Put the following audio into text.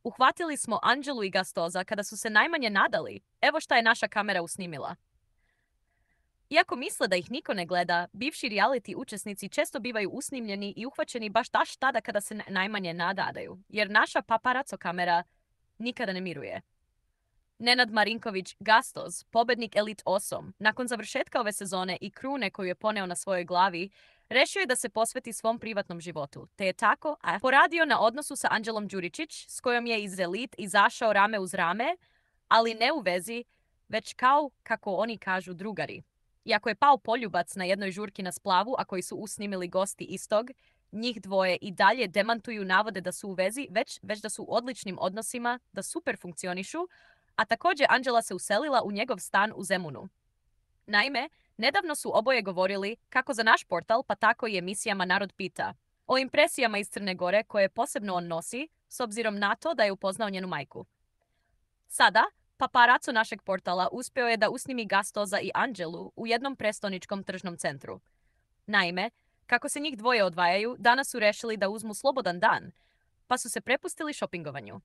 Uhvatili smo Anđelu i Gastoza kada su se najmanje nadali. Evo šta je naša kamera usnimila. Iako misle da ih niko ne gleda, bivši reality učesnici često bivaju usnimljeni i uhvaćeni baš tada kada se najmanje nadadaju, jer naša paparaco kamera nikada ne miruje. Nenad Marinković Gastoz, pobednik Elite 8, nakon završetka ove sezone i krune koju je poneo na svojoj glavi, rešio je da se posveti svom privatnom životu, te je tako poradio na odnosu sa Anđelom Đuričić, s kojom je iz Elite izašao rame uz rame, ali ne u vezi, već kao, kako oni kažu, drugari. Iako je pao poljubac na jednoj žurki na splavu, a koji su usnimili gosti istog, njih dvoje i dalje demantuju navode da su u vezi, već da su u odličnim odnosima, da super funkcionišu, a također Anđela se uselila u njegov stan u Zemunu. Naime, nedavno su oboje govorili, kako za naš portal, pa tako i emisijama Narod pita, o impresijama iz Crne Gore koje posebno on nosi, s obzirom na to da je upoznao njenu majku. Sada, paparaco našeg portala uspeo je da usnimi Gastoza i Anđelu u jednom prestoničkom tržnom centru. Naime, kako se njih dvoje odvajaju, danas su rešili da uzmu slobodan dan, pa su se prepustili šopingovanju.